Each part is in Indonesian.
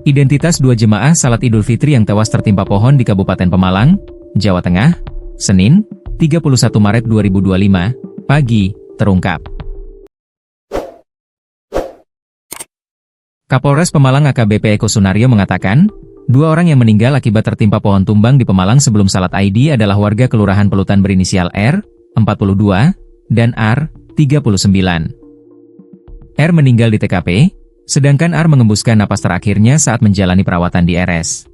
Identitas dua jemaah salat Idul Fitri yang tewas tertimpa pohon di Kabupaten Pemalang, Jawa Tengah, Senin, 31 Maret 2025, pagi, terungkap. Kapolres Pemalang AKBP Eko Sunaryo mengatakan, dua orang yang meninggal akibat tertimpa pohon tumbang di Pemalang sebelum salat ID adalah warga Kelurahan Pelutan berinisial R, 42, dan R, 39. R meninggal di TKP, sedangkan R mengembuskan napas terakhirnya saat menjalani perawatan di RS.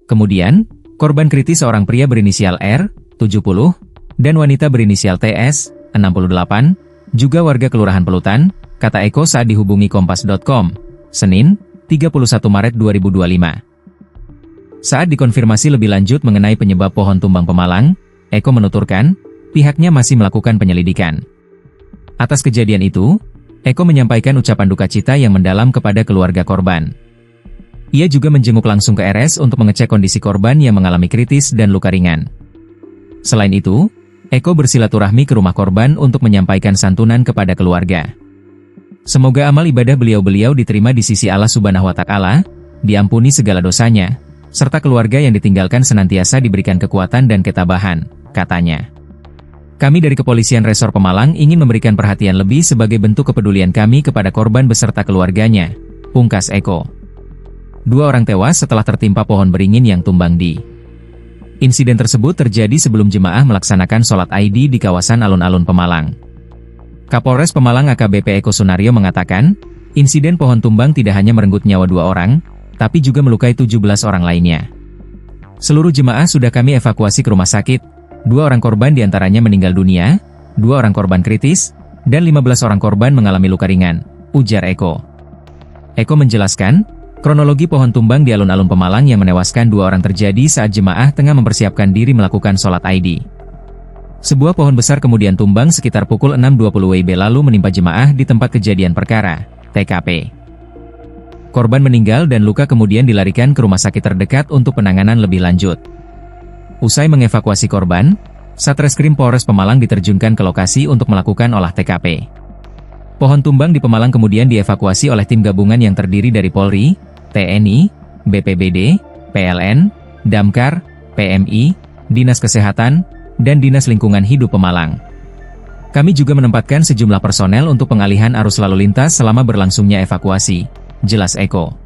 Kemudian, korban kritis seorang pria berinisial R, 70, dan wanita berinisial TS, 68, juga warga Kelurahan Pelutan, kata Eko saat dihubungi Kompas.com, Senin, 31 Maret 2025. Saat dikonfirmasi lebih lanjut mengenai penyebab pohon tumbang Pemalang, Eko menuturkan, pihaknya masih melakukan penyelidikan. Atas kejadian itu, Eko menyampaikan ucapan duka cita yang mendalam kepada keluarga korban. Ia juga menjenguk langsung ke RS untuk mengecek kondisi korban yang mengalami kritis dan luka ringan. Selain itu, Eko bersilaturahmi ke rumah korban untuk menyampaikan santunan kepada keluarga. Semoga amal ibadah beliau-beliau diterima di sisi Allah Subhanahu wa Ta'ala, diampuni segala dosanya, serta keluarga yang ditinggalkan senantiasa diberikan kekuatan dan ketabahan, katanya. Kami dari Kepolisian Resor Pemalang ingin memberikan perhatian lebih sebagai bentuk kepedulian kami kepada korban beserta keluarganya, pungkas Eko. Dua orang tewas setelah tertimpa pohon beringin yang tumbang di. Insiden tersebut terjadi sebelum jemaah melaksanakan sholat ID di kawasan alun-alun Pemalang. Kapolres Pemalang AKBP Eko Sunaryo mengatakan, insiden pohon tumbang tidak hanya merenggut nyawa dua orang, tapi juga melukai 17 orang lainnya. Seluruh jemaah sudah kami evakuasi ke rumah sakit. Dua orang korban diantaranya meninggal dunia, dua orang korban kritis, dan 15 orang korban mengalami luka ringan, ujar Eko. Eko menjelaskan, kronologi pohon tumbang di alun-alun Pemalang yang menewaskan dua orang terjadi saat jemaah tengah mempersiapkan diri melakukan sholat ID. Sebuah pohon besar kemudian tumbang sekitar pukul 6.20 WIB lalu menimpa jemaah di tempat kejadian perkara, TKP. Korban meninggal dan luka kemudian dilarikan ke rumah sakit terdekat untuk penanganan lebih lanjut. Usai mengevakuasi korban, Satreskrim Polres Pemalang diterjunkan ke lokasi untuk melakukan olah TKP. Pohon tumbang di Pemalang kemudian dievakuasi oleh tim gabungan yang terdiri dari Polri, TNI, BPBD, PLN, Damkar, PMI, Dinas Kesehatan, dan Dinas Lingkungan Hidup Pemalang. Kami juga menempatkan sejumlah personel untuk pengalihan arus lalu lintas selama berlangsungnya evakuasi, jelas Eko.